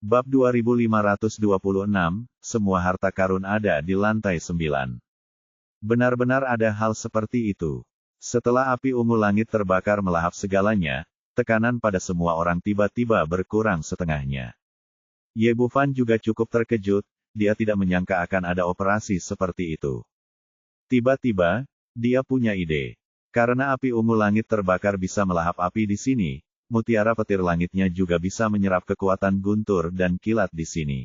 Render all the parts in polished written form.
Bab 2526, semua harta karun ada di lantai 9. Benar-benar ada hal seperti itu. Setelah api ungu langit terbakar melahap segalanya, tekanan pada semua orang tiba-tiba berkurang setengahnya. Ye Bufan juga cukup terkejut, dia tidak menyangka akan ada operasi seperti itu. Tiba-tiba, dia punya ide. Karena api ungu langit terbakar bisa melahap api di sini, mutiara petir langitnya juga bisa menyerap kekuatan guntur dan kilat di sini.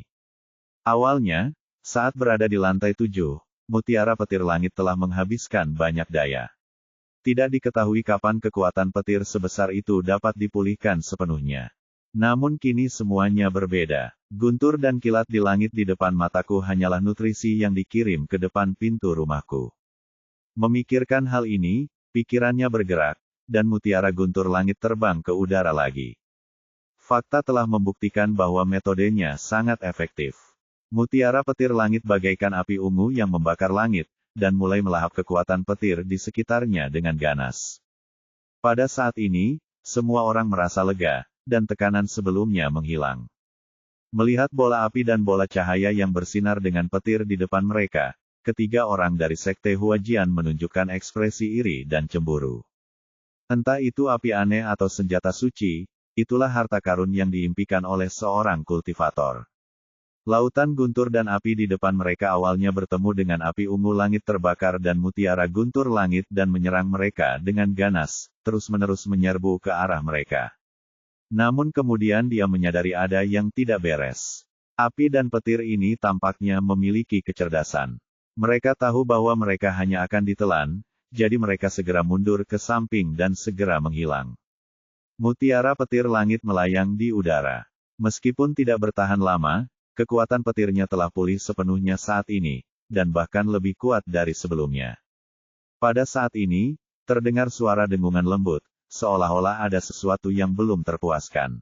Awalnya, saat berada di lantai 7, mutiara petir langit telah menghabiskan banyak daya. Tidak diketahui kapan kekuatan petir sebesar itu dapat dipulihkan sepenuhnya. Namun kini semuanya berbeda. Guntur dan kilat di langit di depan mataku hanyalah nutrisi yang dikirim ke depan pintu rumahku. Memikirkan hal ini, pikirannya bergerak, dan mutiara guntur langit terbang ke udara lagi. Fakta telah membuktikan bahwa metodenya sangat efektif. Mutiara petir langit bagaikan api ungu yang membakar langit, dan mulai melahap kekuatan petir di sekitarnya dengan ganas. Pada saat ini, semua orang merasa lega, dan tekanan sebelumnya menghilang. Melihat bola api dan bola cahaya yang bersinar dengan petir di depan mereka, ketiga orang dari Sekte Huajian menunjukkan ekspresi iri dan cemburu. Entah itu api aneh atau senjata suci, itulah harta karun yang diimpikan oleh seorang kultivator. Lautan guntur dan api di depan mereka awalnya bertemu dengan api ungu langit terbakar dan mutiara guntur langit dan menyerang mereka dengan ganas, terus-menerus menyerbu ke arah mereka. Namun kemudian dia menyadari ada yang tidak beres. Api dan petir ini tampaknya memiliki kecerdasan. Mereka tahu bahwa mereka hanya akan ditelan, jadi mereka segera mundur ke samping dan segera menghilang. Mutiara petir langit melayang di udara. Meskipun tidak bertahan lama, kekuatan petirnya telah pulih sepenuhnya saat ini, dan bahkan lebih kuat dari sebelumnya. Pada saat ini, terdengar suara dengungan lembut, seolah-olah ada sesuatu yang belum terpuaskan.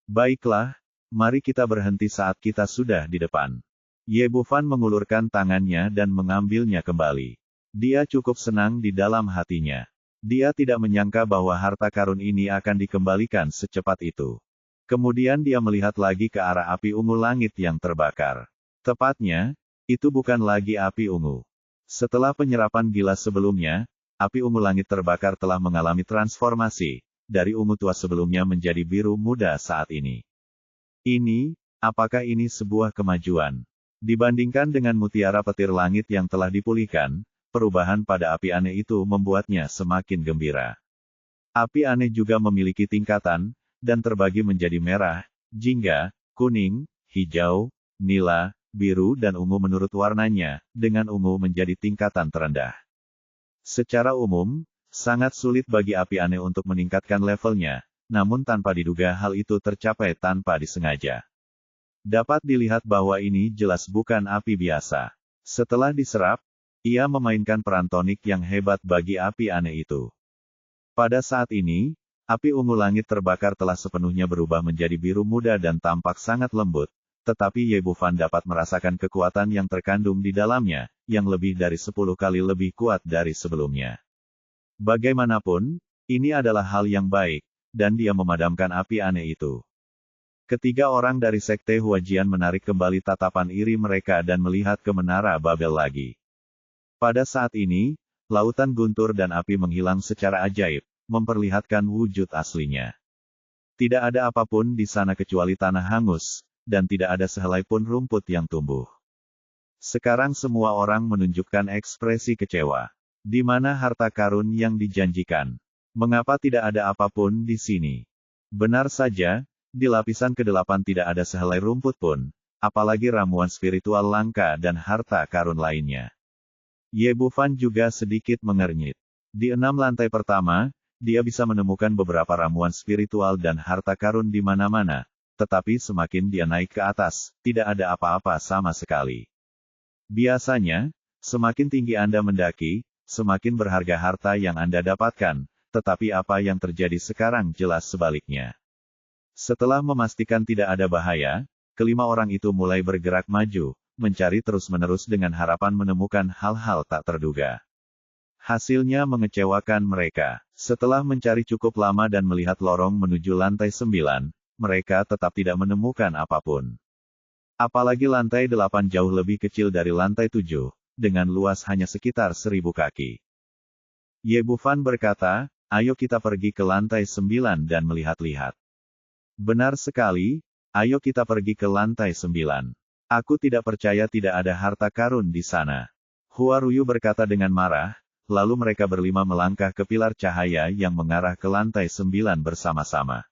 Baiklah, mari kita berhenti saat kita sudah di depan. Ye Bufan mengulurkan tangannya dan mengambilnya kembali. Dia cukup senang di dalam hatinya. Dia tidak menyangka bahwa harta karun ini akan dikembalikan secepat itu. Kemudian dia melihat lagi ke arah api ungu langit yang terbakar. Tepatnya, itu bukan lagi api ungu. Setelah penyerapan gila sebelumnya, api ungu langit terbakar telah mengalami transformasi, dari ungu tua sebelumnya menjadi biru muda saat ini. Apakah ini sebuah kemajuan? Dibandingkan dengan mutiara petir langit yang telah dipulihkan, perubahan pada api aneh itu membuatnya semakin gembira. Api aneh juga memiliki tingkatan, dan terbagi menjadi merah, jingga, kuning, hijau, nila, biru dan ungu menurut warnanya, dengan ungu menjadi tingkatan terendah. Secara umum, sangat sulit bagi api aneh untuk meningkatkan levelnya, namun tanpa diduga hal itu tercapai tanpa disengaja. Dapat dilihat bahwa ini jelas bukan api biasa. Setelah diserap, ia memainkan peran tonik yang hebat bagi api aneh itu. Pada saat ini, api ungu langit terbakar telah sepenuhnya berubah menjadi biru muda dan tampak sangat lembut, tetapi Ye Bufan dapat merasakan kekuatan yang terkandung di dalamnya, yang lebih dari 10 kali lebih kuat dari sebelumnya. Bagaimanapun, ini adalah hal yang baik, dan dia memadamkan api aneh itu. Ketiga orang dari Sekte Huajian menarik kembali tatapan iri mereka dan melihat ke menara Babel lagi. Pada saat ini, lautan guntur dan api menghilang secara ajaib, memperlihatkan wujud aslinya. Tidak ada apapun di sana kecuali tanah hangus, dan tidak ada sehelai pun rumput yang tumbuh. Sekarang semua orang menunjukkan ekspresi kecewa. Di mana harta karun yang dijanjikan? Mengapa tidak ada apapun di sini? Benar saja, di lapisan ke-8 tidak ada sehelai rumput pun, apalagi ramuan spiritual langka dan harta karun lainnya. Ye Bufan juga sedikit mengernyit. Di 6 lantai pertama, dia bisa menemukan beberapa ramuan spiritual dan harta karun di mana-mana, tetapi semakin dia naik ke atas, tidak ada apa-apa sama sekali. Biasanya, semakin tinggi Anda mendaki, semakin berharga harta yang Anda dapatkan, tetapi apa yang terjadi sekarang jelas sebaliknya. Setelah memastikan tidak ada bahaya, kelima orang itu mulai bergerak maju, mencari terus-menerus dengan harapan menemukan hal-hal tak terduga. Hasilnya mengecewakan mereka. Setelah mencari cukup lama dan melihat lorong menuju lantai 9, mereka tetap tidak menemukan apapun. Apalagi lantai 8 jauh lebih kecil dari lantai 7, dengan luas hanya sekitar 1000 kaki. Ye Bufan berkata, ayo kita pergi ke lantai 9 dan melihat-lihat. Benar sekali, ayo kita pergi ke lantai 9. Aku tidak percaya tidak ada harta karun di sana. Hua Ruyu berkata dengan marah, lalu mereka berlima melangkah ke pilar cahaya yang mengarah ke lantai 9 bersama-sama.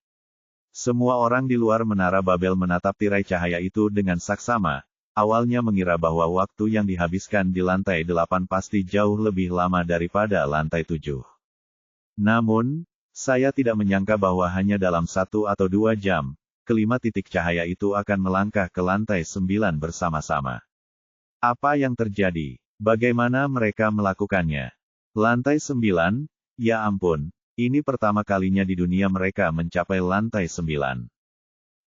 Semua orang di luar menara Babel menatap tirai cahaya itu dengan saksama, awalnya mengira bahwa waktu yang dihabiskan di lantai 8 pasti jauh lebih lama daripada lantai 7. Namun, saya tidak menyangka bahwa hanya dalam 1 atau 2 jam, kelima titik cahaya itu akan melangkah ke lantai 9 bersama-sama. Apa yang terjadi? Bagaimana mereka melakukannya? Lantai 9, ya ampun, ini pertama kalinya di dunia mereka mencapai lantai 9.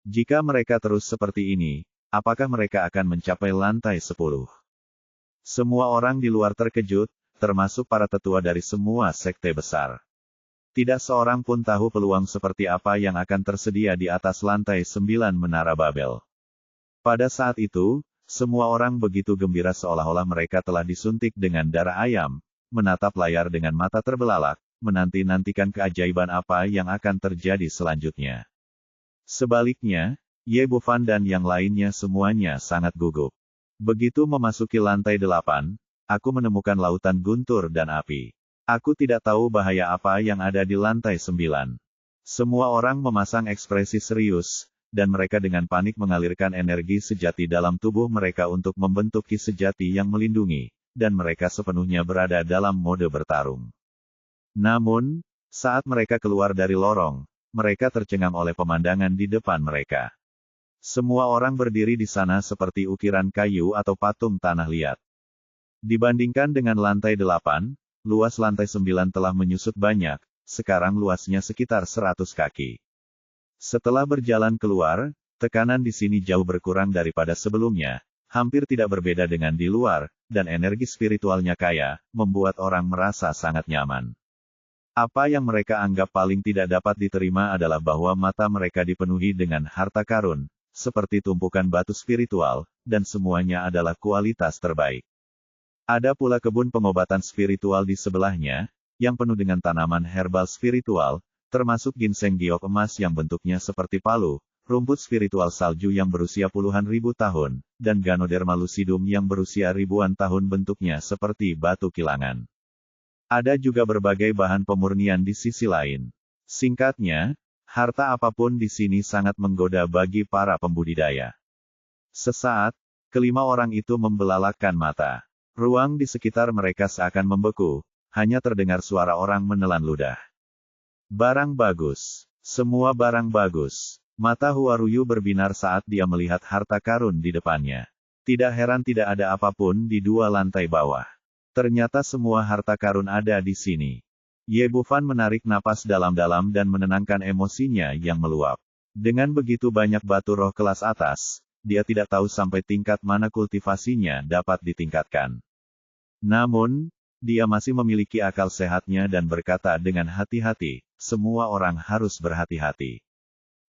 Jika mereka terus seperti ini, apakah mereka akan mencapai lantai 10? Semua orang di luar terkejut, termasuk para tetua dari semua sekte besar. Tidak seorang pun tahu peluang seperti apa yang akan tersedia di atas lantai 9 Menara Babel. Pada saat itu, semua orang begitu gembira seolah-olah mereka telah disuntik dengan darah ayam, menatap layar dengan mata terbelalak, menanti-nantikan keajaiban apa yang akan terjadi selanjutnya. Sebaliknya, Ye Bufan dan yang lainnya semuanya sangat gugup. Begitu memasuki lantai 8, aku menemukan lautan guntur dan api. Aku tidak tahu bahaya apa yang ada di lantai 9. Semua orang memasang ekspresi serius, dan mereka dengan panik mengalirkan energi sejati dalam tubuh mereka untuk membentuk ki sejati yang melindungi, dan mereka sepenuhnya berada dalam mode bertarung. Namun, saat mereka keluar dari lorong, mereka tercengang oleh pemandangan di depan mereka. Semua orang berdiri di sana seperti ukiran kayu atau patung tanah liat. Dibandingkan dengan lantai 8, luas lantai 9 telah menyusut banyak, sekarang luasnya sekitar 100 kaki. Setelah berjalan keluar, tekanan di sini jauh berkurang daripada sebelumnya, hampir tidak berbeda dengan di luar, dan energi spiritualnya kaya, membuat orang merasa sangat nyaman. Apa yang mereka anggap paling tidak dapat diterima adalah bahwa mata mereka dipenuhi dengan harta karun, seperti tumpukan batu spiritual, dan semuanya adalah kualitas terbaik. Ada pula kebun pengobatan spiritual di sebelahnya, yang penuh dengan tanaman herbal spiritual, termasuk ginseng giok emas yang bentuknya seperti palu, rumput spiritual salju yang berusia puluhan ribu tahun, dan Ganoderma lucidum yang berusia ribuan tahun bentuknya seperti batu kilangan. Ada juga berbagai bahan pemurnian di sisi lain. Singkatnya, harta apapun di sini sangat menggoda bagi para pembudidaya. Sesaat, kelima orang itu membelalakkan mata. Ruang di sekitar mereka seakan membeku, hanya terdengar suara orang menelan ludah. Barang bagus. Semua barang bagus. Mata Hua Ruyu berbinar saat dia melihat harta karun di depannya. Tidak heran tidak ada apapun di 2 lantai bawah. Ternyata semua harta karun ada di sini. Ye Bufan menarik napas dalam-dalam dan menenangkan emosinya yang meluap. Dengan begitu banyak batu roh kelas atas, dia tidak tahu sampai tingkat mana kultivasinya dapat ditingkatkan. Namun, dia masih memiliki akal sehatnya dan berkata dengan hati-hati, semua orang harus berhati-hati.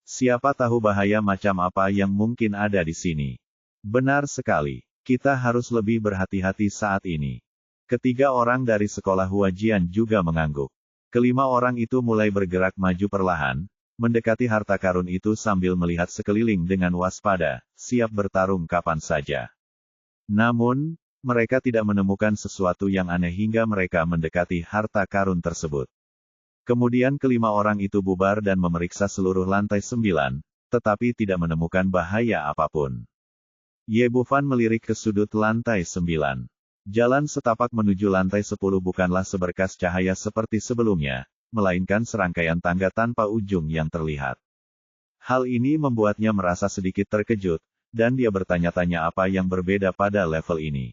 Siapa tahu bahaya macam apa yang mungkin ada di sini. Benar sekali, kita harus lebih berhati-hati saat ini. Ketiga orang dari sekolah Huajian juga mengangguk. Kelima orang itu mulai bergerak maju perlahan, mendekati harta karun itu sambil melihat sekeliling dengan waspada, siap bertarung kapan saja. Namun, mereka tidak menemukan sesuatu yang aneh hingga mereka mendekati harta karun tersebut. Kemudian kelima orang itu bubar dan memeriksa seluruh lantai 9, tetapi tidak menemukan bahaya apapun. Ye Bufan melirik ke sudut lantai 9. Jalan setapak menuju lantai 10 bukanlah seberkas cahaya seperti sebelumnya, melainkan serangkaian tangga tanpa ujung yang terlihat. Hal ini membuatnya merasa sedikit terkejut, dan dia bertanya-tanya apa yang berbeda pada level ini.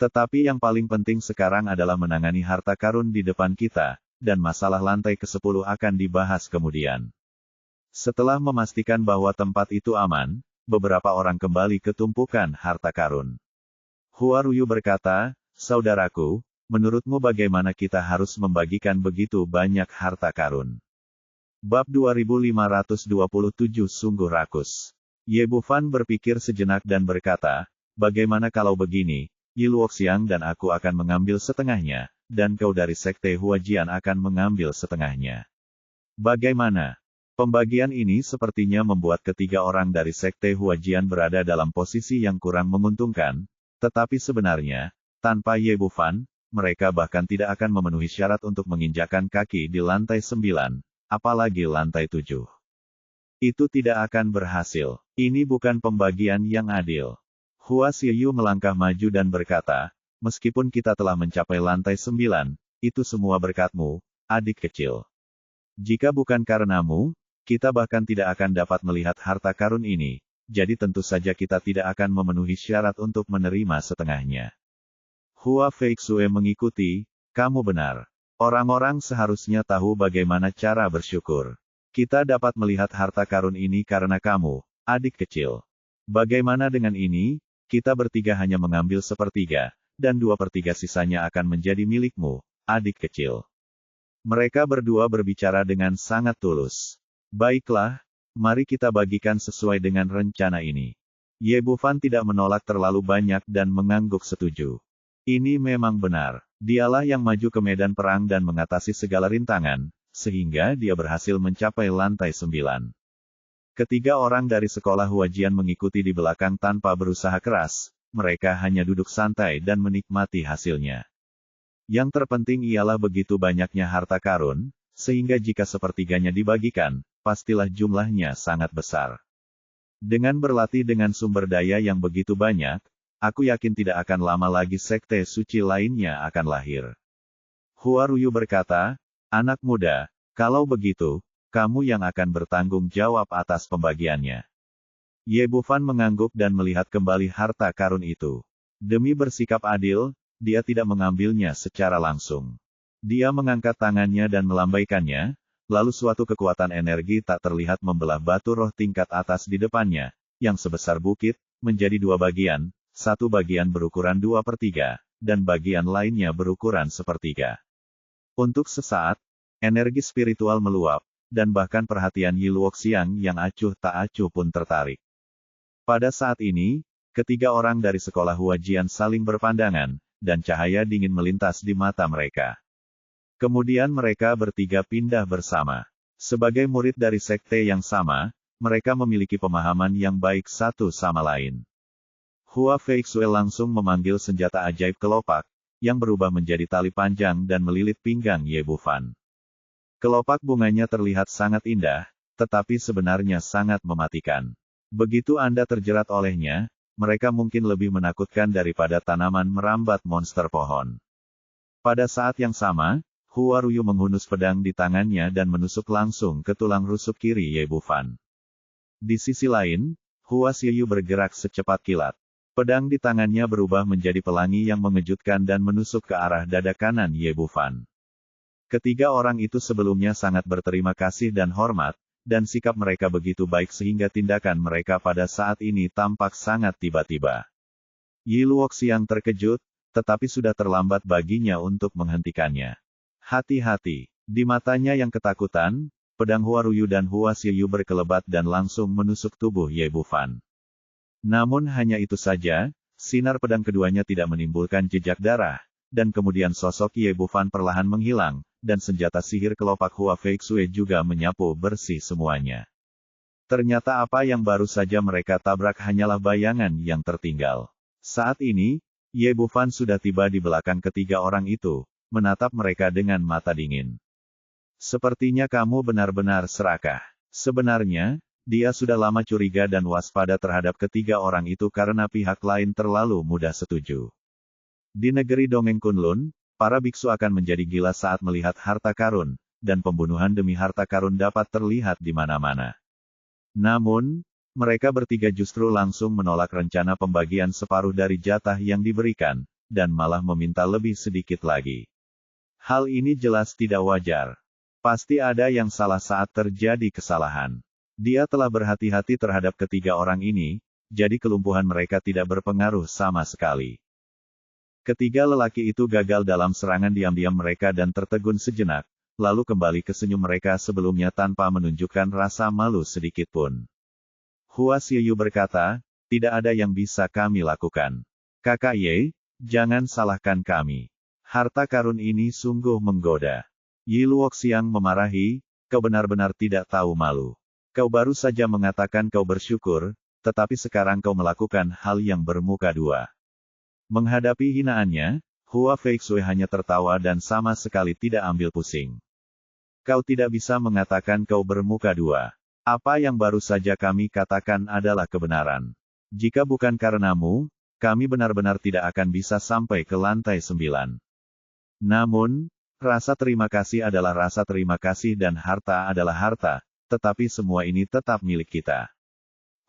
Tetapi yang paling penting sekarang adalah menangani harta karun di depan kita, dan masalah lantai ke-10 akan dibahas kemudian. Setelah memastikan bahwa tempat itu aman, beberapa orang kembali ke tumpukan harta karun. Hua Ruyu berkata, saudaraku, menurutmu bagaimana kita harus membagikan begitu banyak harta karun? Bab 2527 sungguh rakus. Ye Bufan berpikir sejenak dan berkata, bagaimana kalau begini, Yi Luoxiang dan aku akan mengambil setengahnya, dan kau dari sekte Huajian akan mengambil setengahnya. Bagaimana? Pembagian ini sepertinya membuat ketiga orang dari sekte Huajian berada dalam posisi yang kurang menguntungkan, tetapi sebenarnya, tanpa Ye Bufan, mereka bahkan tidak akan memenuhi syarat untuk menginjakan kaki di lantai 9. Apalagi lantai 7. Itu tidak akan berhasil. Ini bukan pembagian yang adil. Hua Xiyu melangkah maju dan berkata, meskipun kita telah mencapai lantai 9, itu semua berkatmu, adik kecil. Jika bukan karenamu, kita bahkan tidak akan dapat melihat harta karun ini, jadi tentu saja kita tidak akan memenuhi syarat untuk menerima setengahnya. Hua Feixue mengikuti, kamu benar. Orang-orang seharusnya tahu bagaimana cara bersyukur. Kita dapat melihat harta karun ini karena kamu, adik kecil. Bagaimana dengan ini? Kita bertiga hanya mengambil sepertiga, dan 2/3 sisanya akan menjadi milikmu, adik kecil. Mereka berdua berbicara dengan sangat tulus. Baiklah, mari kita bagikan sesuai dengan rencana ini. Ye Bufan tidak menolak terlalu banyak dan mengangguk setuju. Ini memang benar. Dialah yang maju ke medan perang dan mengatasi segala rintangan, sehingga dia berhasil mencapai lantai 9. Ketiga orang dari sekolah Huajian mengikuti di belakang tanpa berusaha keras, mereka hanya duduk santai dan menikmati hasilnya. Yang terpenting ialah begitu banyaknya harta karun, sehingga jika sepertiganya dibagikan, pastilah jumlahnya sangat besar. Dengan berlatih dengan sumber daya yang begitu banyak, aku yakin tidak akan lama lagi sekte suci lainnya akan lahir. Hua Ruyu berkata, anak muda, kalau begitu, kamu yang akan bertanggung jawab atas pembagiannya. Ye Bufan mengangguk dan melihat kembali harta karun itu. Demi bersikap adil, dia tidak mengambilnya secara langsung. Dia mengangkat tangannya dan melambaikannya, lalu suatu kekuatan energi tak terlihat membelah batu roh tingkat atas di depannya, yang sebesar bukit, menjadi dua bagian. Satu bagian berukuran 2/3, dan bagian lainnya berukuran 1/3. Untuk sesaat, energi spiritual meluap, dan bahkan perhatian Yi Luoxiang yang acuh tak acuh pun tertarik. Pada saat ini, ketiga orang dari sekolah Huajian saling berpandangan, dan cahaya dingin melintas di mata mereka. Kemudian mereka bertiga pindah bersama. Sebagai murid dari sekte yang sama, mereka memiliki pemahaman yang baik satu sama lain. Hua Feixue langsung memanggil senjata ajaib kelopak, yang berubah menjadi tali panjang dan melilit pinggang Ye Bufan. Kelopak bunganya terlihat sangat indah, tetapi sebenarnya sangat mematikan. Begitu Anda terjerat olehnya, mereka mungkin lebih menakutkan daripada tanaman merambat monster pohon. Pada saat yang sama, Hua Ruyu menghunus pedang di tangannya dan menusuk langsung ke tulang rusuk kiri Ye Bufan. Di sisi lain, Hua Xiyu bergerak secepat kilat. Pedang di tangannya berubah menjadi pelangi yang mengejutkan dan menusuk ke arah dada kanan Ye Bufan. Ketiga orang itu sebelumnya sangat berterima kasih dan hormat, dan sikap mereka begitu baik sehingga tindakan mereka pada saat ini tampak sangat tiba-tiba. Yi Luoxiang terkejut, tetapi sudah terlambat baginya untuk menghentikannya. Hati-hati, di matanya yang ketakutan, pedang Hua Ruyu dan Hua Xiyu berkelebat dan langsung menusuk tubuh Ye Bufan. Namun hanya itu saja, sinar pedang keduanya tidak menimbulkan jejak darah, dan kemudian sosok Ye Bufan perlahan menghilang, dan senjata sihir kelopak Hua Feixue juga menyapu bersih semuanya. Ternyata apa yang baru saja mereka tabrak hanyalah bayangan yang tertinggal. Saat ini, Ye Bufan sudah tiba di belakang ketiga orang itu, menatap mereka dengan mata dingin. Sepertinya kamu benar-benar serakah. Sebenarnya, dia sudah lama curiga dan waspada terhadap ketiga orang itu karena pihak lain terlalu mudah setuju. Di negeri Dongeng Kunlun, para biksu akan menjadi gila saat melihat harta karun, dan pembunuhan demi harta karun dapat terlihat di mana-mana. Namun, mereka bertiga justru langsung menolak rencana pembagian separuh dari jatah yang diberikan, dan malah meminta lebih sedikit lagi. Hal ini jelas tidak wajar. Pasti ada yang salah saat terjadi kesalahan. Dia telah berhati-hati terhadap ketiga orang ini, jadi kelumpuhan mereka tidak berpengaruh sama sekali. Ketiga lelaki itu gagal dalam serangan diam-diam mereka dan tertegun sejenak, lalu kembali ke senyum mereka sebelumnya tanpa menunjukkan rasa malu sedikitpun. Hua Xiaoyu berkata, tidak ada yang bisa kami lakukan. Kakak Ye, jangan salahkan kami. Harta karun ini sungguh menggoda. Yi Luoxiang memarahi, kau benar-benar tidak tahu malu. Kau baru saja mengatakan kau bersyukur, tetapi sekarang kau melakukan hal yang bermuka dua. Menghadapi hinaannya, Hua Feixue hanya tertawa dan sama sekali tidak ambil pusing. Kau tidak bisa mengatakan kau bermuka dua. Apa yang baru saja kami katakan adalah kebenaran. Jika bukan karenamu, kami benar-benar tidak akan bisa sampai ke lantai 9. Namun, rasa terima kasih adalah rasa terima kasih dan harta adalah harta, tetapi semua ini tetap milik kita.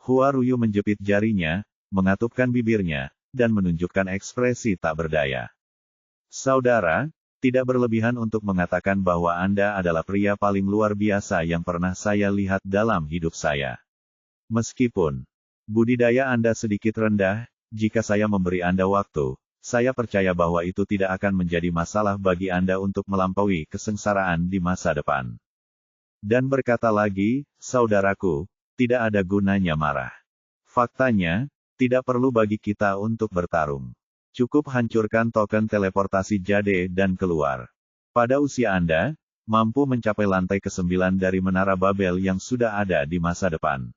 Hua Ruyu menjepit jarinya, mengatupkan bibirnya, dan menunjukkan ekspresi tak berdaya. Saudara, tidak berlebihan untuk mengatakan bahwa Anda adalah pria paling luar biasa yang pernah saya lihat dalam hidup saya. Meskipun budidaya Anda sedikit rendah, jika saya memberi Anda waktu, saya percaya bahwa itu tidak akan menjadi masalah bagi Anda untuk melampaui kesengsaraan di masa depan. Dan berkata lagi, saudaraku, tidak ada gunanya marah. Faktanya, tidak perlu bagi kita untuk bertarung. Cukup hancurkan token teleportasi Jade dan keluar. Pada usia Anda, mampu mencapai lantai ke-9 dari Menara Babel yang sudah ada di masa depan.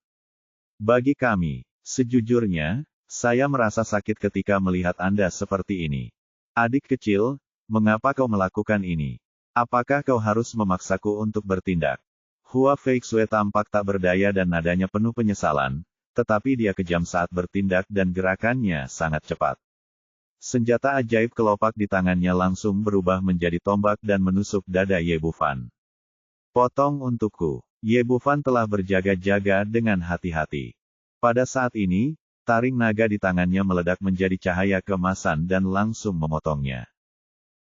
Bagi kami, sejujurnya, saya merasa sakit ketika melihat Anda seperti ini. Adik kecil, mengapa kau melakukan ini? Apakah kau harus memaksaku untuk bertindak? Hua Feixue tampak tak berdaya dan nadanya penuh penyesalan, tetapi dia kejam saat bertindak dan gerakannya sangat cepat. Senjata ajaib kelopak di tangannya langsung berubah menjadi tombak dan menusuk dada Ye Bufan. Potong untukku. Ye Bufan telah berjaga-jaga dengan hati-hati. Pada saat ini, taring naga di tangannya meledak menjadi cahaya keemasan dan langsung memotongnya.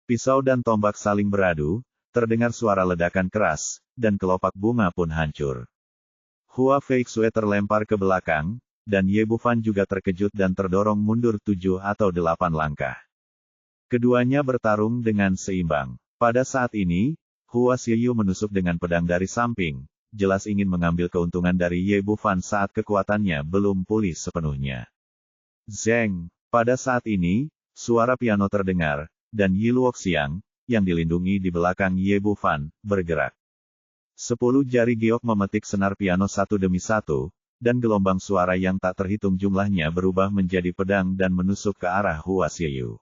Pisau dan tombak saling beradu, terdengar suara ledakan keras, dan kelopak bunga pun hancur. Hua Feixue terlempar ke belakang, dan Ye Bufan juga terkejut dan terdorong mundur 7 atau 8 langkah. Keduanya bertarung dengan seimbang. Pada saat ini, Hua Xiaoyu menusuk dengan pedang dari samping, jelas ingin mengambil keuntungan dari Ye Bufan saat kekuatannya belum pulih sepenuhnya. Zeng! Pada saat ini, suara piano terdengar, dan Yi Luoxiang, yang dilindungi di belakang Ye Bufan, bergerak. 10 jari giok memetik senar piano satu demi satu, dan gelombang suara yang tak terhitung jumlahnya berubah menjadi pedang dan menusuk ke arah Hua Xiaoyu.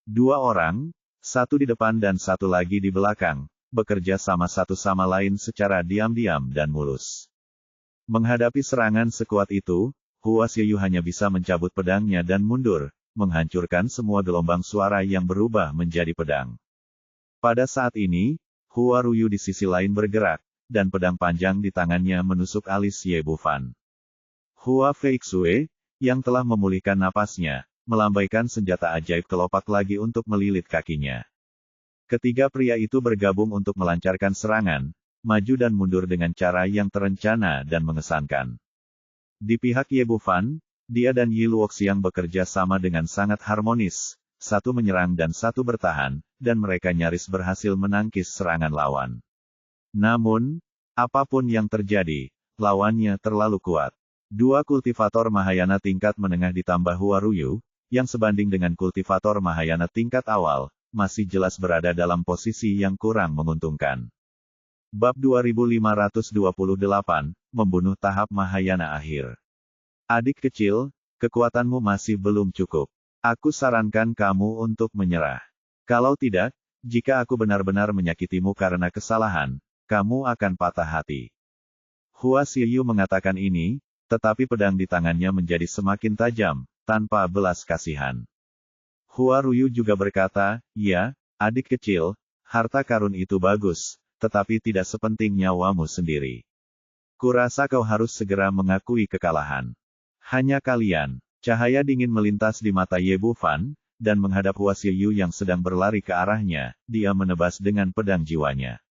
2 orang, satu di depan dan satu lagi di belakang, bekerja sama satu sama lain secara diam-diam dan mulus. Menghadapi serangan sekuat itu, Hua Xiaoyu hanya bisa mencabut pedangnya dan mundur, menghancurkan semua gelombang suara yang berubah menjadi pedang. Pada saat ini, Hua Ruyu di sisi lain bergerak, dan pedang panjang di tangannya menusuk alis Ye Bufan. Hua Feixue, yang telah memulihkan napasnya, melambaikan senjata ajaib kelopak lagi untuk melilit kakinya. Ketiga pria itu bergabung untuk melancarkan serangan, maju dan mundur dengan cara yang terencana dan mengesankan. Di pihak Ye Bufan, dia dan Yi Luoxiang bekerja sama dengan sangat harmonis, satu menyerang dan satu bertahan, dan mereka nyaris berhasil menangkis serangan lawan. Namun, apapun yang terjadi, lawannya terlalu kuat. 2 kultivator Mahayana tingkat menengah ditambah Hua Ruyu, yang sebanding dengan kultivator Mahayana tingkat awal, masih jelas berada dalam posisi yang kurang menguntungkan. Bab 2528, Membunuh Tahap Mahayana Akhir. Adik kecil, kekuatanmu masih belum cukup. Aku sarankan kamu untuk menyerah. Kalau tidak, jika aku benar-benar menyakitimu karena kesalahan, kamu akan patah hati. Hua Xiaoyu mengatakan ini, tetapi pedang di tangannya menjadi semakin tajam, tanpa belas kasihan. Hua Ruyu juga berkata, ya, adik kecil, harta karun itu bagus, tetapi tidak sepenting nyawamu sendiri. Kurasa kau harus segera mengakui kekalahan. Hanya kalian. Cahaya dingin melintas di mata Ye Bufan, dan menghadap Hua Xiaoyu yang sedang berlari ke arahnya, dia menebas dengan pedang jiwanya.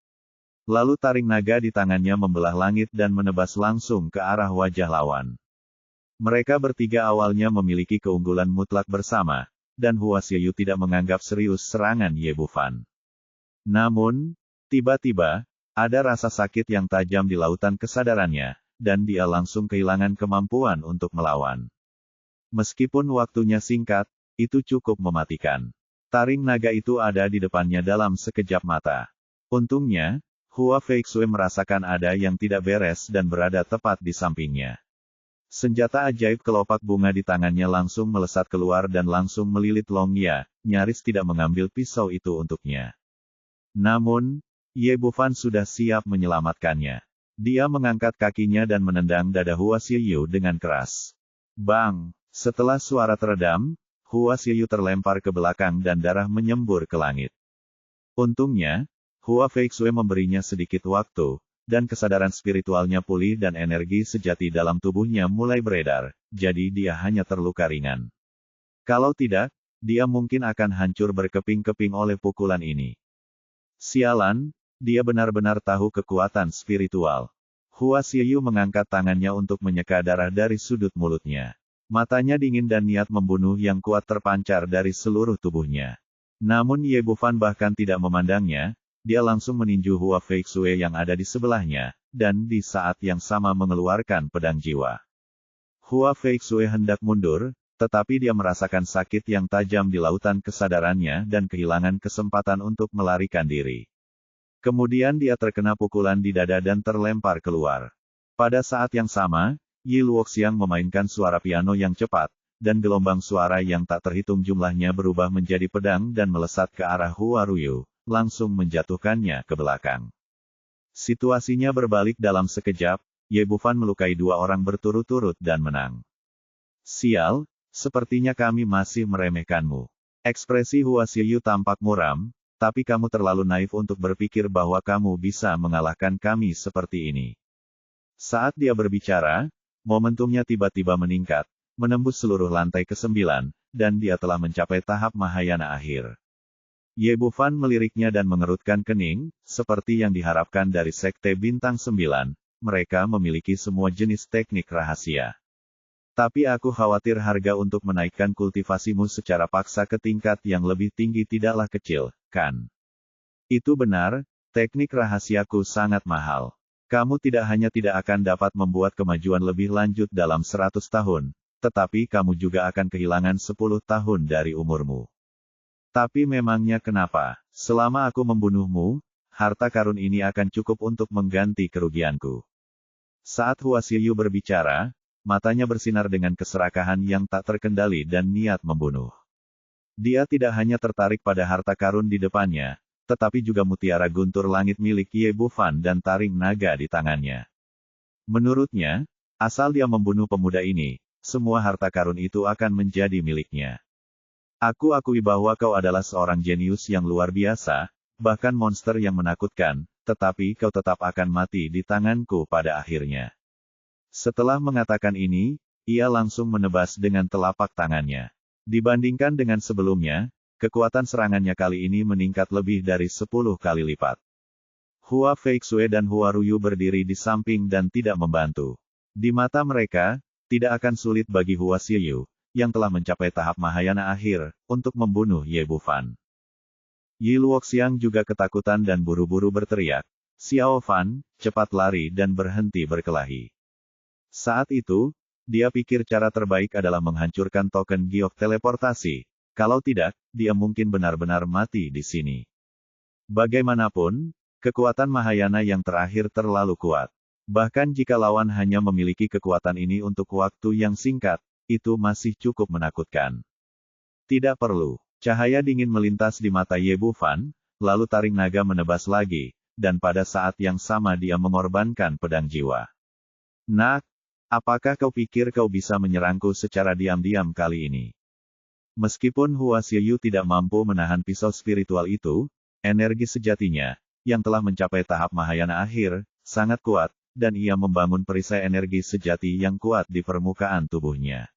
Lalu taring naga di tangannya membelah langit dan menebas langsung ke arah wajah lawan. Mereka bertiga awalnya memiliki keunggulan mutlak bersama, dan Hua Xiaoyu tidak menganggap serius serangan Ye Bufan. Namun, Tiba-tiba, ada rasa sakit yang tajam di lautan kesadarannya, dan dia langsung kehilangan kemampuan untuk melawan. Meskipun waktunya singkat, itu cukup mematikan. Taring naga itu ada di depannya dalam sekejap mata. Untungnya, Hua Feixue merasakan ada yang tidak beres dan berada tepat di sampingnya. Senjata ajaib kelopak bunga di tangannya langsung melesat keluar dan langsung melilit Long Ya, nyaris tidak mengambil pisau itu untuknya. Namun, Ye Bufan sudah siap menyelamatkannya. Dia mengangkat kakinya dan menendang dada Hua Xiyu dengan keras. Bang! Setelah suara teredam, Hua Xiyu terlempar ke belakang dan darah menyembur ke langit. Untungnya, Hua Feixue memberinya sedikit waktu, dan kesadaran spiritualnya pulih dan energi sejati dalam tubuhnya mulai beredar, jadi dia hanya terluka ringan. Kalau tidak, dia mungkin akan hancur berkeping-keping oleh pukulan ini. Sialan, dia benar-benar tahu kekuatan spiritual. Hua Xiyu mengangkat tangannya untuk menyeka darah dari sudut mulutnya. Matanya dingin dan niat membunuh yang kuat terpancar dari seluruh tubuhnya. Namun Ye Bufan bahkan tidak memandangnya, dia langsung meninju Hua Feixue yang ada di sebelahnya, dan di saat yang sama mengeluarkan pedang jiwa. Hua Feixue hendak mundur, tetapi dia merasakan sakit yang tajam di lautan kesadarannya dan kehilangan kesempatan untuk melarikan diri. Kemudian dia terkena pukulan di dada dan terlempar keluar. Pada saat yang sama, Yi Luoxiang memainkan suara piano yang cepat, dan gelombang suara yang tak terhitung jumlahnya berubah menjadi pedang dan melesat ke arah Hua Ruyu, langsung menjatuhkannya ke belakang. Situasinya berbalik dalam sekejap, Ye Bufan melukai dua orang berturut-turut dan menang. Sial, sepertinya kami masih meremehkanmu. Ekspresi Hua Xiyu tampak muram, tapi kamu terlalu naif untuk berpikir bahwa kamu bisa mengalahkan kami seperti ini. Saat dia berbicara, momentumnya tiba-tiba meningkat, menembus seluruh lantai ke-9, dan dia telah mencapai tahap Mahayana akhir. Ye Bufan meliriknya dan mengerutkan kening, seperti yang diharapkan dari Sekte Bintang 9, mereka memiliki semua jenis teknik rahasia. Tapi aku khawatir harga untuk menaikkan kultivasimu secara paksa ke tingkat yang lebih tinggi tidaklah kecil, kan? Itu benar, teknik rahasiaku sangat mahal. Kamu tidak hanya tidak akan dapat membuat kemajuan lebih lanjut dalam 100 tahun, tetapi kamu juga akan kehilangan 10 tahun dari umurmu. Tapi memangnya kenapa, selama aku membunuhmu, harta karun ini akan cukup untuk mengganti kerugianku. Saat Hua Xiyu berbicara, matanya bersinar dengan keserakahan yang tak terkendali dan niat membunuh. Dia tidak hanya tertarik pada harta karun di depannya, tetapi juga mutiara guntur langit milik Ye Bufan dan taring naga di tangannya. Menurutnya, asal dia membunuh pemuda ini, semua harta karun itu akan menjadi miliknya. Aku akui bahwa kau adalah seorang jenius yang luar biasa, bahkan monster yang menakutkan, tetapi kau tetap akan mati di tanganku pada akhirnya. Setelah mengatakan ini, ia langsung menebas dengan telapak tangannya. Dibandingkan dengan sebelumnya, kekuatan serangannya kali ini meningkat lebih dari 10 kali lipat. Hua Feixue dan Hua Ruyu berdiri di samping dan tidak membantu. Di mata mereka, tidak akan sulit bagi Hua Xiyu, yang telah mencapai tahap Mahayana akhir, untuk membunuh Ye Bufan. Yi Luoxiang juga ketakutan dan buru-buru berteriak, "Xiao Fan, cepat lari dan berhenti berkelahi." Saat itu, dia pikir cara terbaik adalah menghancurkan token giok teleportasi, kalau tidak, dia mungkin benar-benar mati di sini. Bagaimanapun, kekuatan Mahayana yang terakhir terlalu kuat. Bahkan jika lawan hanya memiliki kekuatan ini untuk waktu yang singkat, itu masih cukup menakutkan. Tidak perlu. Cahaya dingin melintas di mata Ye Bufan, lalu taring naga menebas lagi, dan pada saat yang sama dia mengorbankan pedang jiwa. Nak, apakah kau pikir kau bisa menyerangku secara diam-diam kali ini? Meskipun Hua Xiyu tidak mampu menahan pisau spiritual itu, energi sejatinya, yang telah mencapai tahap Mahayana akhir, sangat kuat, dan ia membangun perisai energi sejati yang kuat di permukaan tubuhnya.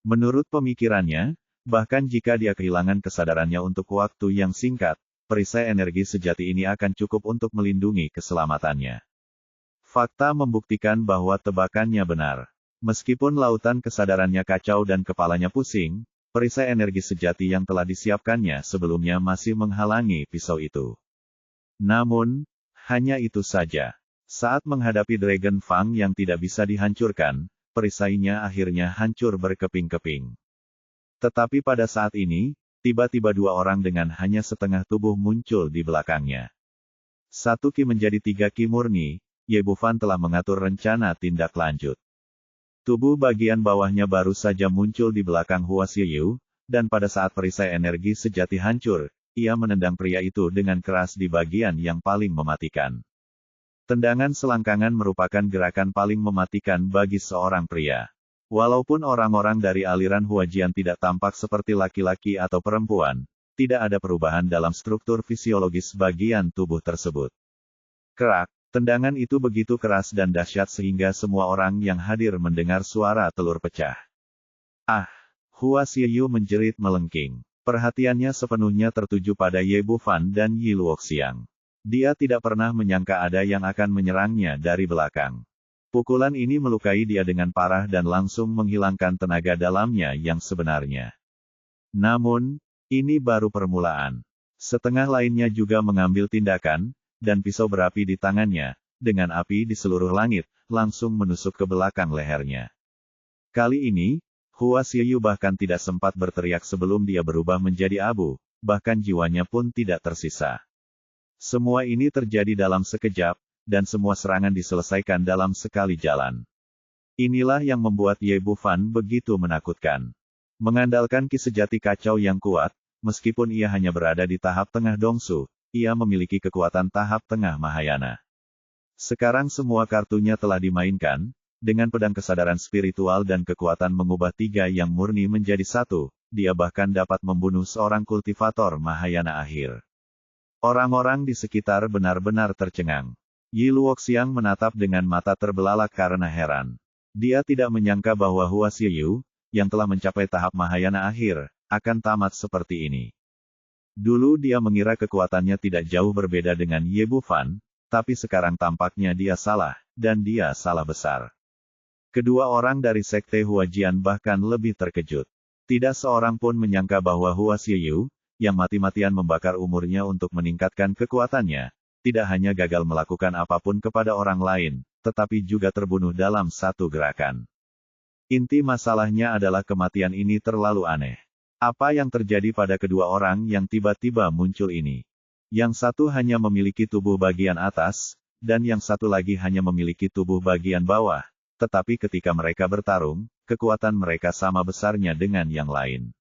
Menurut pemikirannya, bahkan jika dia kehilangan kesadarannya untuk waktu yang singkat, perisai energi sejati ini akan cukup untuk melindungi keselamatannya. Fakta membuktikan bahwa tebakannya benar. Meskipun lautan kesadarannya kacau dan kepalanya pusing, perisai energi sejati yang telah disiapkannya sebelumnya masih menghalangi pisau itu. Namun, hanya itu saja. Saat menghadapi Dragon Fang yang tidak bisa dihancurkan, perisainya akhirnya hancur berkeping-keping. Tetapi pada saat ini, tiba-tiba dua orang dengan hanya setengah tubuh muncul di belakangnya. Satu ki menjadi 3 ki murni, Ye Bufan telah mengatur rencana tindak lanjut. Tubuh bagian bawahnya baru saja muncul di belakang Hua Xiyu, dan pada saat perisai energi sejati hancur, ia menendang pria itu dengan keras di bagian yang paling mematikan. Tendangan selangkangan merupakan gerakan paling mematikan bagi seorang pria. Walaupun orang-orang dari aliran Huajian tidak tampak seperti laki-laki atau perempuan, tidak ada perubahan dalam struktur fisiologis bagian tubuh tersebut. Kerak, tendangan itu begitu keras dan dahsyat sehingga semua orang yang hadir mendengar suara telur pecah. Ah! Hua Xiyu menjerit melengking. Perhatiannya sepenuhnya tertuju pada Ye Bufan dan Yi Luoxiang. Dia tidak pernah menyangka ada yang akan menyerangnya dari belakang. Pukulan ini melukai dia dengan parah dan langsung menghilangkan tenaga dalamnya yang sebenarnya. Namun, ini baru permulaan. Setengah lainnya juga mengambil tindakan, dan pisau berapi di tangannya, dengan api di seluruh langit, langsung menusuk ke belakang lehernya. Kali ini, Hua Xiyu bahkan tidak sempat berteriak sebelum dia berubah menjadi abu, bahkan jiwanya pun tidak tersisa. Semua ini terjadi dalam sekejap, dan semua serangan diselesaikan dalam sekali jalan. Inilah yang membuat Ye Bufan begitu menakutkan. Mengandalkan ki sejati kacau yang kuat, meskipun ia hanya berada di tahap tengah Dongsu, ia memiliki kekuatan tahap tengah Mahayana. Sekarang semua kartunya telah dimainkan, dengan pedang kesadaran spiritual dan kekuatan mengubah 3 yang murni menjadi 1, dia bahkan dapat membunuh seorang kultivator Mahayana akhir. Orang-orang di sekitar benar-benar tercengang. Yi Luoxiang menatap dengan mata terbelalak karena heran. Dia tidak menyangka bahwa Hua Xiyu, yang telah mencapai tahap Mahayana akhir, akan tamat seperti ini. Dulu dia mengira kekuatannya tidak jauh berbeda dengan Ye Bufan, tapi sekarang tampaknya dia salah, dan dia salah besar. Kedua orang dari Sekte Huajian bahkan lebih terkejut. Tidak seorang pun menyangka bahwa Hua Xiyu, yang mati-matian membakar umurnya untuk meningkatkan kekuatannya, tidak hanya gagal melakukan apapun kepada orang lain, tetapi juga terbunuh dalam satu gerakan. Inti masalahnya adalah kematian ini terlalu aneh. Apa yang terjadi pada kedua orang yang tiba-tiba muncul ini? Yang satu hanya memiliki tubuh bagian atas, dan yang satu lagi hanya memiliki tubuh bagian bawah, tetapi ketika mereka bertarung, kekuatan mereka sama besarnya dengan yang lain.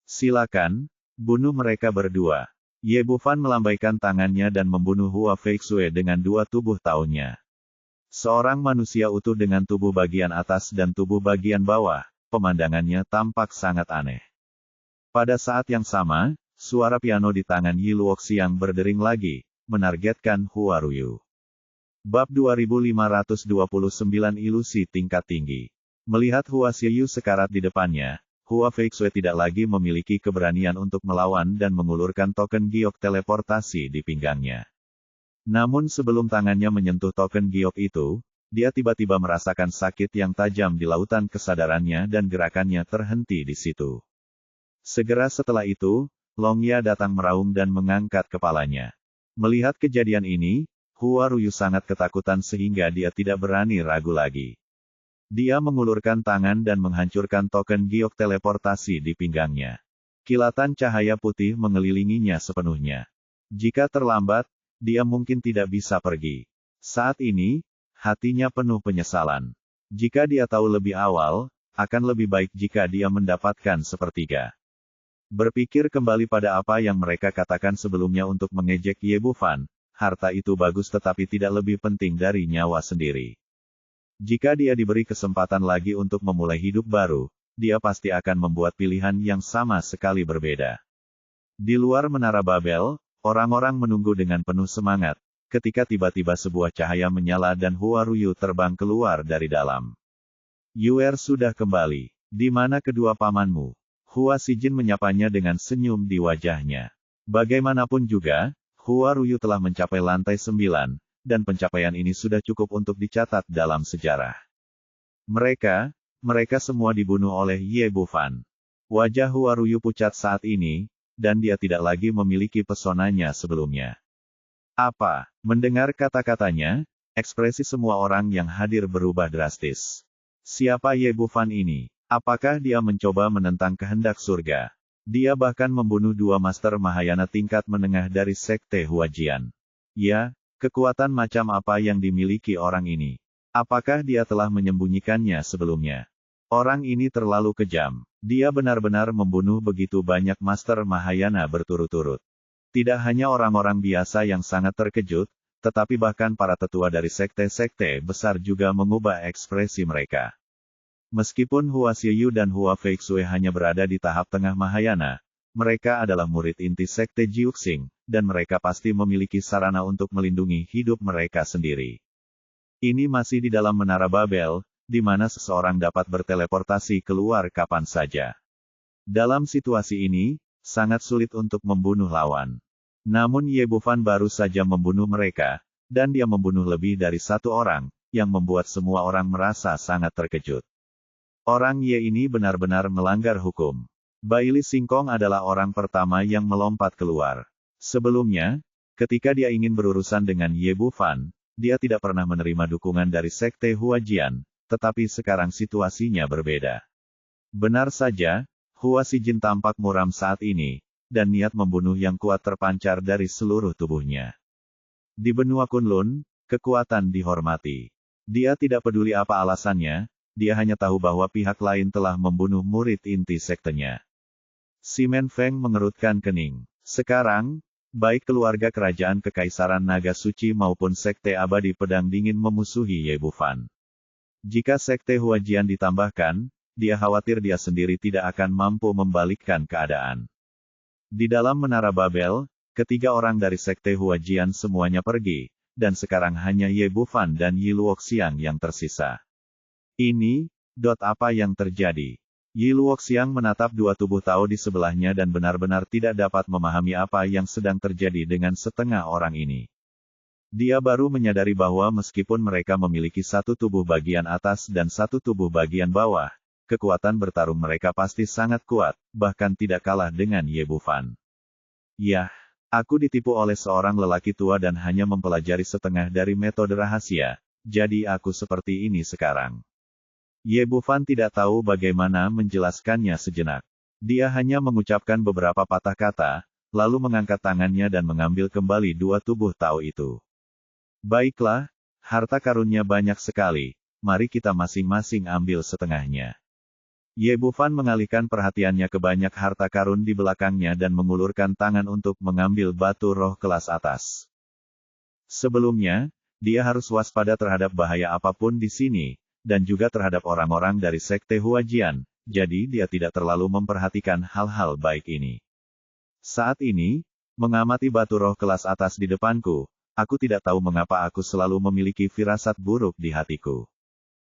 Silakan, bunuh mereka berdua. Ye Bufan melambaikan tangannya dan membunuh Hua Feixue dengan 2 tubuh tahunnya. Seorang manusia utuh dengan tubuh bagian atas dan tubuh bagian bawah, pemandangannya tampak sangat aneh. Pada saat yang sama, suara piano di tangan Yi Luoxiang berdering lagi, menargetkan Hua Ruyu. Bab 2529 Ilusi Tingkat Tinggi. Melihat Hua Xiyu sekarat di depannya, Hua Feixue tidak lagi memiliki keberanian untuk melawan dan mengulurkan token giok teleportasi di pinggangnya. Namun sebelum tangannya menyentuh token giok itu, dia tiba-tiba merasakan sakit yang tajam di lautan kesadarannya dan gerakannya terhenti di situ. Segera setelah itu, Longya datang meraung dan mengangkat kepalanya. Melihat kejadian ini, Hua Ruyu sangat ketakutan sehingga dia tidak berani ragu lagi. Dia mengulurkan tangan dan menghancurkan token giok teleportasi di pinggangnya. Kilatan cahaya putih mengelilinginya sepenuhnya. Jika terlambat, dia mungkin tidak bisa pergi. Saat ini, hatinya penuh penyesalan. Jika dia tahu lebih awal, akan lebih baik jika dia mendapatkan sepertiga. Berpikir kembali pada apa yang mereka katakan sebelumnya untuk mengejek Ye Bufan, harta itu bagus tetapi tidak lebih penting dari nyawa sendiri. Jika dia diberi kesempatan lagi untuk memulai hidup baru, dia pasti akan membuat pilihan yang sama sekali berbeda. Di luar Menara Babel, orang-orang menunggu dengan penuh semangat, ketika tiba-tiba sebuah cahaya menyala dan Hua Ruyu terbang keluar dari dalam. Yuer sudah kembali. Di mana kedua pamanmu? Hua Sijin menyapanya dengan senyum di wajahnya. Bagaimanapun juga, Hua Ruyu telah mencapai lantai 9, dan pencapaian ini sudah cukup untuk dicatat dalam sejarah. Mereka semua dibunuh oleh Ye Bufan. Wajah Hua Ruyu pucat saat ini, dan dia tidak lagi memiliki pesonanya sebelumnya. Apa? Mendengar kata-katanya, ekspresi semua orang yang hadir berubah drastis. Siapa Ye Bufan ini? Apakah dia mencoba menentang kehendak surga? Dia bahkan membunuh 2 Master Mahayana tingkat menengah dari Sekte Huajian. Ya, kekuatan macam apa yang dimiliki orang ini? Apakah dia telah menyembunyikannya sebelumnya? Orang ini terlalu kejam. Dia benar-benar membunuh begitu banyak Master Mahayana berturut-turut. Tidak hanya orang-orang biasa yang sangat terkejut, tetapi bahkan para tetua dari sekte-sekte besar juga mengubah ekspresi mereka. Meskipun Hua Xiyu dan Hua Feixue hanya berada di tahap tengah Mahayana, mereka adalah murid inti sekte Jiuxing, dan mereka pasti memiliki sarana untuk melindungi hidup mereka sendiri. Ini masih di dalam Menara Babel, di mana seseorang dapat berteleportasi keluar kapan saja. Dalam situasi ini, sangat sulit untuk membunuh lawan. Namun Ye Bufan baru saja membunuh mereka, dan dia membunuh lebih dari 1 orang, yang membuat semua orang merasa sangat terkejut. Orang Ye ini benar-benar melanggar hukum. Baili Singkong adalah orang pertama yang melompat keluar. Sebelumnya, ketika dia ingin berurusan dengan Ye Bufan, dia tidak pernah menerima dukungan dari Sekte Huajian, tetapi sekarang situasinya berbeda. Benar saja, Hua Xijin tampak muram saat ini, dan niat membunuh yang kuat terpancar dari seluruh tubuhnya. Di benua Kunlun, kekuatan dihormati. Dia tidak peduli apa alasannya, dia hanya tahu bahwa pihak lain telah membunuh murid inti sektenya. Simen Feng mengerutkan kening. Sekarang, baik keluarga kerajaan Kekaisaran Naga Suci maupun Sekte Abadi Pedang Dingin memusuhi Ye Bufan. Jika Sekte Huajian ditambahkan, dia khawatir dia sendiri tidak akan mampu membalikkan keadaan. Di dalam Menara Babel, ketiga orang dari Sekte Huajian semuanya pergi, dan sekarang hanya Ye Bufan dan Yi Luoxiang yang tersisa. Ini, apa yang terjadi? Yi Luoxiang menatap 2 tubuh Tao di sebelahnya dan benar-benar tidak dapat memahami apa yang sedang terjadi dengan setengah orang ini. Dia baru menyadari bahwa meskipun mereka memiliki 1 tubuh bagian atas dan 1 tubuh bagian bawah, kekuatan bertarung mereka pasti sangat kuat, bahkan tidak kalah dengan Ye Bufan. Yah, aku ditipu oleh seorang lelaki tua dan hanya mempelajari setengah dari metode rahasia, jadi aku seperti ini sekarang. Ye Bufan tidak tahu bagaimana menjelaskannya sejenak. Dia hanya mengucapkan beberapa patah kata, lalu mengangkat tangannya dan mengambil kembali 2 tubuh Tao itu. Baiklah, harta karunnya banyak sekali, mari kita masing-masing ambil setengahnya. Ye Bufan mengalihkan perhatiannya ke banyak harta karun di belakangnya dan mengulurkan tangan untuk mengambil batu roh kelas atas. Sebelumnya, dia harus waspada terhadap bahaya apapun di sini, dan juga terhadap orang-orang dari Sekte Huajian, jadi dia tidak terlalu memperhatikan hal-hal baik ini. Saat ini, mengamati batu roh kelas atas di depanku, aku tidak tahu mengapa aku selalu memiliki firasat buruk di hatiku.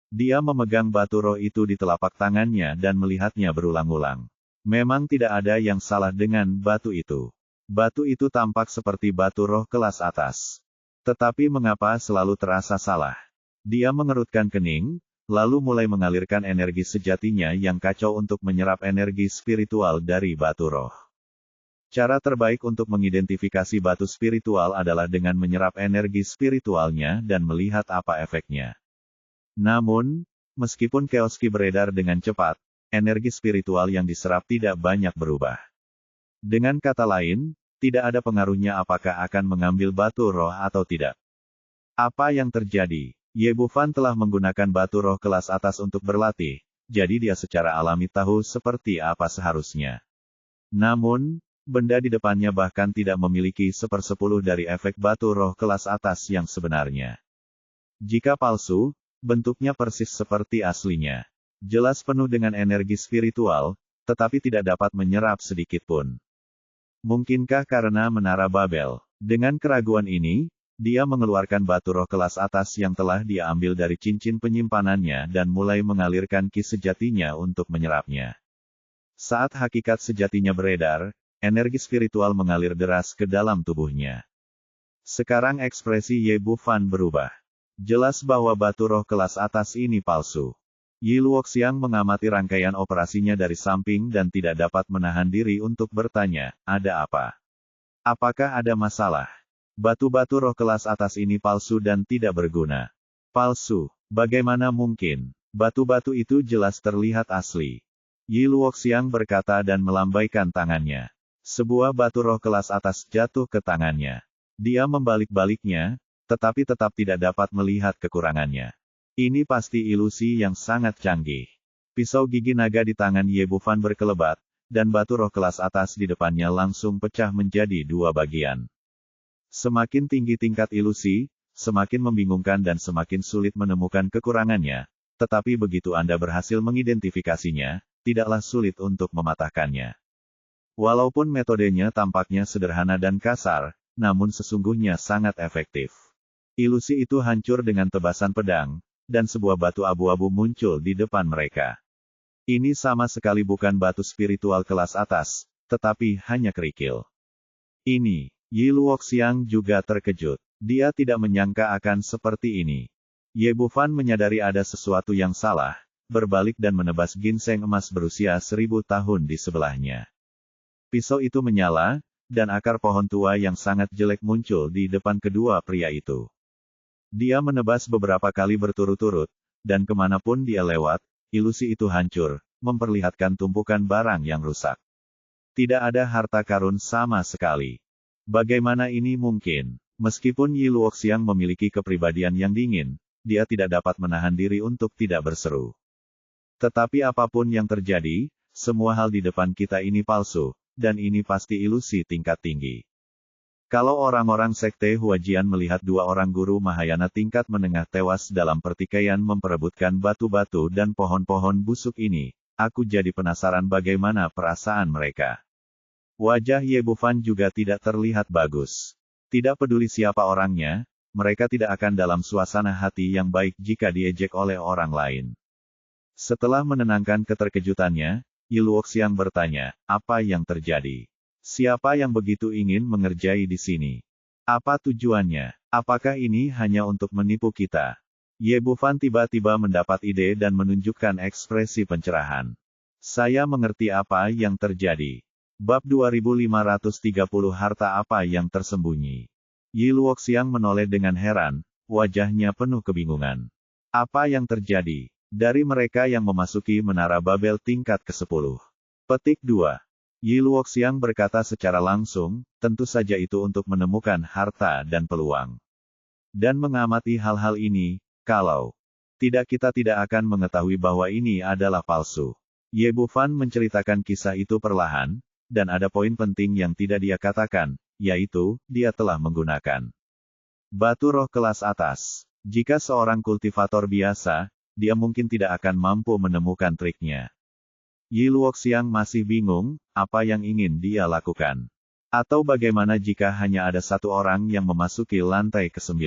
Dia memegang batu roh itu di telapak tangannya dan melihatnya berulang-ulang. Memang tidak ada yang salah dengan batu itu. Batu itu tampak seperti batu roh kelas atas. Tetapi mengapa selalu terasa salah? Dia mengerutkan kening, lalu mulai mengalirkan energi sejatinya yang kacau untuk menyerap energi spiritual dari batu roh. Cara terbaik untuk mengidentifikasi batu spiritual adalah dengan menyerap energi spiritualnya dan melihat apa efeknya. Namun, meskipun Chaos Ki beredar dengan cepat, energi spiritual yang diserap tidak banyak berubah. Dengan kata lain, tidak ada pengaruhnya apakah akan mengambil batu roh atau tidak. Apa yang terjadi? Ye Bufan telah menggunakan batu roh kelas atas untuk berlatih, jadi dia secara alami tahu seperti apa seharusnya. Namun, benda di depannya bahkan tidak memiliki 1/10 dari efek batu roh kelas atas yang sebenarnya. Jika palsu, bentuknya persis seperti aslinya. Jelas penuh dengan energi spiritual, tetapi tidak dapat menyerap sedikit pun. Mungkinkah karena Menara Babel? Dengan keraguan ini, dia mengeluarkan batu roh kelas atas yang telah dia ambil dari cincin penyimpanannya dan mulai mengalirkan ki sejatinya untuk menyerapnya. Saat hakikat sejatinya beredar, energi spiritual mengalir deras ke dalam tubuhnya. Sekarang ekspresi Ye Bufan berubah. Jelas bahwa batu roh kelas atas ini palsu. Yi Luoxiang mengamati rangkaian operasinya dari samping dan tidak dapat menahan diri untuk bertanya, ada apa? Apakah ada masalah? Batu-batu roh kelas atas ini palsu dan tidak berguna. Palsu? Bagaimana mungkin? Batu-batu itu jelas terlihat asli. Yi Luoxiang berkata dan melambaikan tangannya. Sebuah batu roh kelas atas jatuh ke tangannya. Dia membalik-baliknya, tetapi tetap tidak dapat melihat kekurangannya. Ini pasti ilusi yang sangat canggih. Pisau gigi naga di tangan Ye Bufan berkelebat, dan batu roh kelas atas di depannya langsung pecah menjadi dua bagian. Semakin tinggi tingkat ilusi, semakin membingungkan dan semakin sulit menemukan kekurangannya, tetapi begitu Anda berhasil mengidentifikasinya, tidaklah sulit untuk mematahkannya. Walaupun metodenya tampaknya sederhana dan kasar, namun sesungguhnya sangat efektif. Ilusi itu hancur dengan tebasan pedang, dan sebuah batu abu-abu muncul di depan mereka. Ini sama sekali bukan batu spiritual kelas atas, tetapi hanya kerikil. Ini, Yi Luoxiang juga terkejut. Dia tidak menyangka akan seperti ini. Ye Bufan menyadari ada sesuatu yang salah, berbalik dan menebas ginseng emas berusia 1000 tahun di sebelahnya. Pisau itu menyala, dan akar pohon tua yang sangat jelek muncul di depan kedua pria itu. Dia menebas beberapa kali berturut-turut, dan kemanapun dia lewat, ilusi itu hancur, memperlihatkan tumpukan barang yang rusak. Tidak ada harta karun sama sekali. Bagaimana ini mungkin? Meskipun Yi Luoxiang memiliki kepribadian yang dingin, dia tidak dapat menahan diri untuk tidak berseru. Tetapi apapun yang terjadi, semua hal di depan kita ini palsu, dan ini pasti ilusi tingkat tinggi. Kalau orang-orang sekte Huajian melihat dua orang guru Mahayana tingkat menengah tewas dalam pertikaian memperebutkan batu-batu dan pohon-pohon busuk ini, aku jadi penasaran bagaimana perasaan mereka. Wajah Ye Bufan juga tidak terlihat bagus. Tidak peduli siapa orangnya, mereka tidak akan dalam suasana hati yang baik jika diejek oleh orang lain. Setelah menenangkan keterkejutannya, Yi Luoxiang bertanya, apa yang terjadi? Siapa yang begitu ingin mengerjai di sini? Apa tujuannya? Apakah ini hanya untuk menipu kita? Ye Bufan tiba-tiba mendapat ide dan menunjukkan ekspresi pencerahan. Saya mengerti apa yang terjadi. Bab 2530 Harta apa yang tersembunyi. Yi Luoxiang menoleh dengan heran, wajahnya penuh kebingungan. Apa yang terjadi? Dari mereka yang memasuki Menara Babel tingkat ke-10. Petik 2. Yi Luoxiang berkata secara langsung, tentu saja itu untuk menemukan harta dan peluang. Dan mengamati hal-hal ini, kalau tidak kita tidak akan mengetahui bahwa ini adalah palsu. Ye Bufan menceritakan kisah itu perlahan, dan ada poin penting yang tidak dia katakan, yaitu, dia telah menggunakan batu roh kelas atas. Jika seorang kultivator biasa, dia mungkin tidak akan mampu menemukan triknya. Yi Luoxiang masih bingung, apa yang ingin dia lakukan. Atau bagaimana jika hanya ada satu orang yang memasuki lantai ke-9?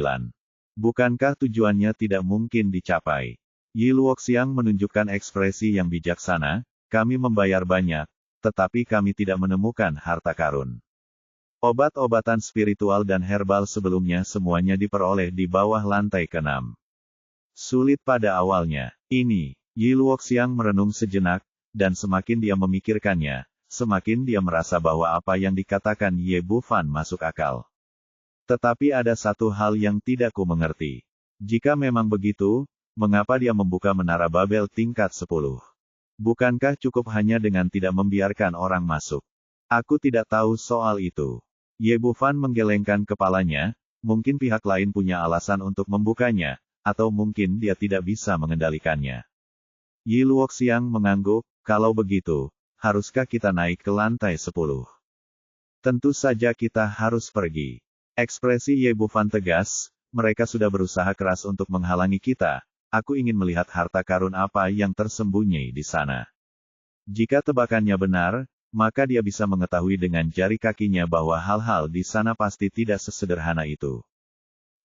Bukankah tujuannya tidak mungkin dicapai? Yi Luoxiang menunjukkan ekspresi yang bijaksana, kami membayar banyak, tetapi kami tidak menemukan harta karun. Obat-obatan spiritual dan herbal sebelumnya semuanya diperoleh di bawah lantai ke-6. Sulit pada awalnya. Ini, Yi Luoxiang merenung sejenak, dan semakin dia memikirkannya, semakin dia merasa bahwa apa yang dikatakan Ye Bufan masuk akal. Tetapi ada satu hal yang tidak ku mengerti. Jika memang begitu, mengapa dia membuka Menara Babel tingkat 10? Bukankah cukup hanya dengan tidak membiarkan orang masuk? Aku tidak tahu soal itu. Ye Bufan menggelengkan kepalanya, mungkin pihak lain punya alasan untuk membukanya, atau mungkin dia tidak bisa mengendalikannya. Yi Luoxiang mengangguk, kalau begitu, haruskah kita naik ke lantai 10? Tentu saja kita harus pergi. Ekspresi Ye Bufan tegas, mereka sudah berusaha keras untuk menghalangi kita. Aku ingin melihat harta karun apa yang tersembunyi di sana. Jika tebakannya benar, maka dia bisa mengetahui dengan jari kakinya bahwa hal-hal di sana pasti tidak sesederhana itu.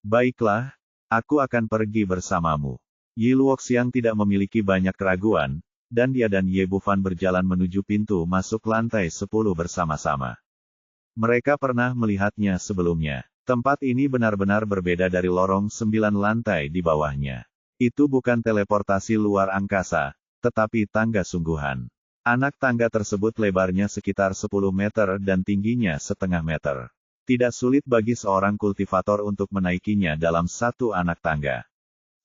Baiklah, aku akan pergi bersamamu. Yi Luoxiang tidak memiliki banyak keraguan, dan dia dan Ye Bufan berjalan menuju pintu masuk lantai 10 bersama-sama. Mereka pernah melihatnya sebelumnya. Tempat ini benar-benar berbeda dari lorong 9 lantai di bawahnya. Itu bukan teleportasi luar angkasa, tetapi tangga sungguhan. Anak tangga tersebut lebarnya sekitar 10 meter dan tingginya setengah meter. Tidak sulit bagi seorang kultivator untuk menaikinya dalam satu anak tangga.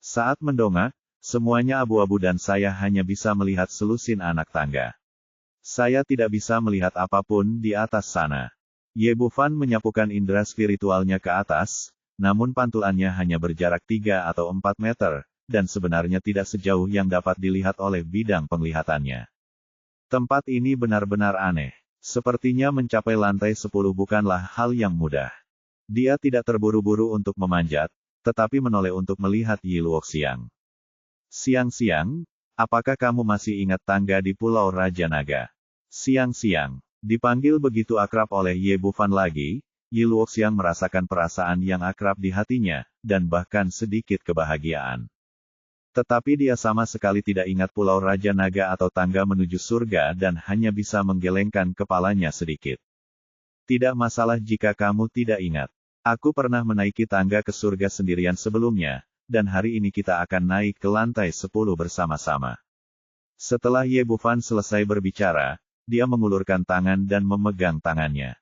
Saat mendongak, semuanya abu-abu dan saya hanya bisa melihat selusin anak tangga. Saya tidak bisa melihat apapun di atas sana. Ye Bufan menyapukan indera spiritualnya ke atas, namun pantulannya hanya berjarak 3 atau 4 meter, dan sebenarnya tidak sejauh yang dapat dilihat oleh bidang penglihatannya. Tempat ini benar-benar aneh. Sepertinya mencapai lantai 10 bukanlah hal yang mudah. Dia tidak terburu-buru untuk memanjat, tetapi menoleh untuk melihat Yi Luoxiang. Siang-siang, apakah kamu masih ingat tangga di Pulau Raja Naga? Siang-siang, dipanggil begitu akrab oleh Ye Bufan lagi, Yi Luoxiang merasakan perasaan yang akrab di hatinya, dan bahkan sedikit kebahagiaan. Tetapi dia sama sekali tidak ingat Pulau Raja Naga atau tangga menuju surga dan hanya bisa menggelengkan kepalanya sedikit. Tidak masalah jika kamu tidak ingat. Aku pernah menaiki tangga ke surga sendirian sebelumnya, dan hari ini kita akan naik ke lantai 10 bersama-sama. Setelah Ye Bufan selesai berbicara, dia mengulurkan tangan dan memegang tangannya.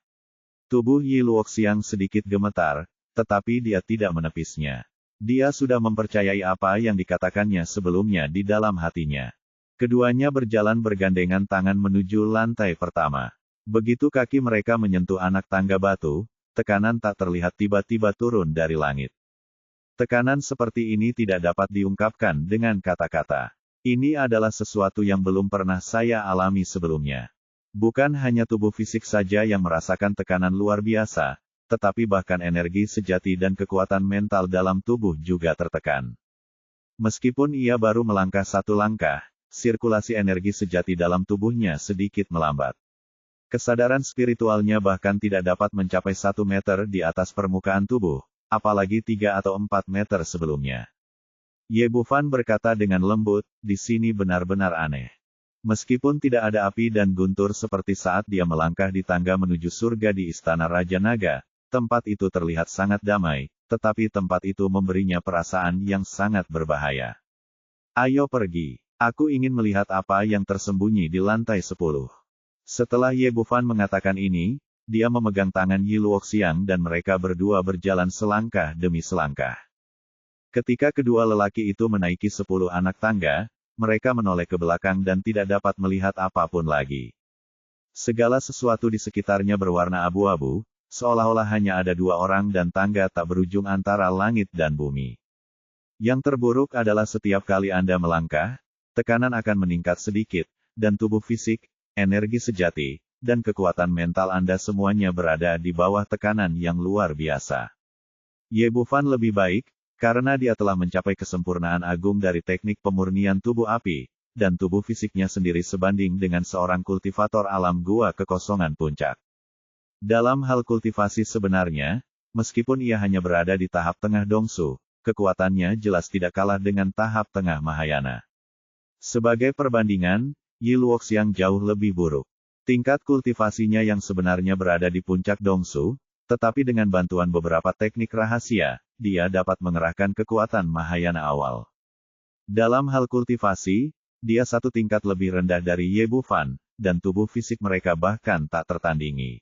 Tubuh Yi Luoxiang sedikit gemetar, tetapi dia tidak menepisnya. Dia sudah mempercayai apa yang dikatakannya sebelumnya di dalam hatinya. Keduanya berjalan bergandengan tangan menuju lantai pertama. Begitu kaki mereka menyentuh anak tangga batu, tekanan tak terlihat tiba-tiba turun dari langit. Tekanan seperti ini tidak dapat diungkapkan dengan kata-kata. Ini adalah sesuatu yang belum pernah saya alami sebelumnya. Bukan hanya tubuh fisik saja yang merasakan tekanan luar biasa, tetapi bahkan energi sejati dan kekuatan mental dalam tubuh juga tertekan. Meskipun ia baru melangkah satu langkah, sirkulasi energi sejati dalam tubuhnya sedikit melambat. Kesadaran spiritualnya bahkan tidak dapat mencapai 1 meter di atas permukaan tubuh, apalagi 3 atau 4 meter sebelumnya. Ye Bufan berkata dengan lembut, di sini benar-benar aneh. Meskipun tidak ada api dan guntur seperti saat dia melangkah di tangga menuju surga di Istana Raja Naga, tempat itu terlihat sangat damai, tetapi tempat itu memberinya perasaan yang sangat berbahaya. Ayo pergi. Aku ingin melihat apa yang tersembunyi di lantai 10. Setelah Ye Bufan mengatakan ini, dia memegang tangan Yi Luoxiang dan mereka berdua berjalan selangkah demi selangkah. Ketika kedua lelaki itu menaiki 10 anak tangga, mereka menoleh ke belakang dan tidak dapat melihat apapun lagi. Segala sesuatu di sekitarnya berwarna abu-abu, seolah-olah hanya ada 2 orang dan tangga tak berujung antara langit dan bumi. Yang terburuk adalah setiap kali Anda melangkah, tekanan akan meningkat sedikit, dan tubuh fisik, energi sejati, dan kekuatan mental Anda semuanya berada di bawah tekanan yang luar biasa. Ye Bufan lebih baik, karena dia telah mencapai kesempurnaan agung dari teknik pemurnian tubuh api, dan tubuh fisiknya sendiri sebanding dengan seorang kultivator alam gua kekosongan puncak. Dalam hal kultivasi sebenarnya, meskipun ia hanya berada di tahap tengah Dongsu, kekuatannya jelas tidak kalah dengan tahap tengah Mahayana. Sebagai perbandingan, Yi Luoxiang jauh lebih buruk. Tingkat kultivasinya yang sebenarnya berada di puncak Dongsu, tetapi dengan bantuan beberapa teknik rahasia, dia dapat mengerahkan kekuatan Mahayana awal. Dalam hal kultivasi, dia 1 tingkat lebih rendah dari Ye Bufan, dan tubuh fisik mereka bahkan tak tertandingi.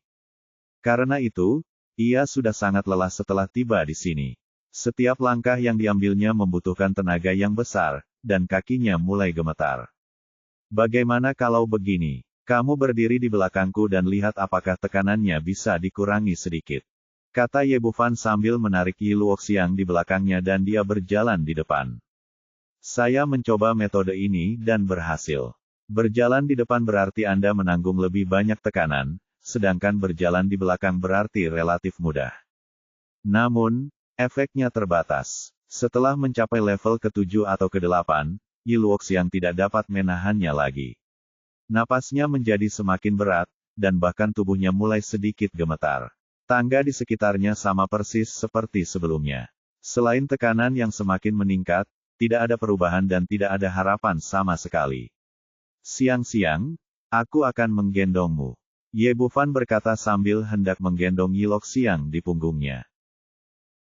Karena itu, ia sudah sangat lelah setelah tiba di sini. Setiap langkah yang diambilnya membutuhkan tenaga yang besar, dan kakinya mulai gemetar. Bagaimana kalau begini? Kamu berdiri di belakangku dan lihat apakah tekanannya bisa dikurangi sedikit. Kata Ye Bufan sambil menarik Yi Luoxiang di belakangnya dan dia berjalan di depan. Saya mencoba metode ini dan berhasil. Berjalan di depan berarti Anda menanggung lebih banyak tekanan, sedangkan berjalan di belakang berarti relatif mudah. Namun, efeknya terbatas. Setelah mencapai level ke-7 atau ke-8, Yi Luoxiang tidak dapat menahannya lagi. Napasnya menjadi semakin berat, dan bahkan tubuhnya mulai sedikit gemetar. Tangga di sekitarnya sama persis seperti sebelumnya. Selain tekanan yang semakin meningkat, tidak ada perubahan dan tidak ada harapan sama sekali. Siang-siang, aku akan menggendongmu. Ye Bufan berkata sambil hendak menggendong Yi Luoxiang di punggungnya.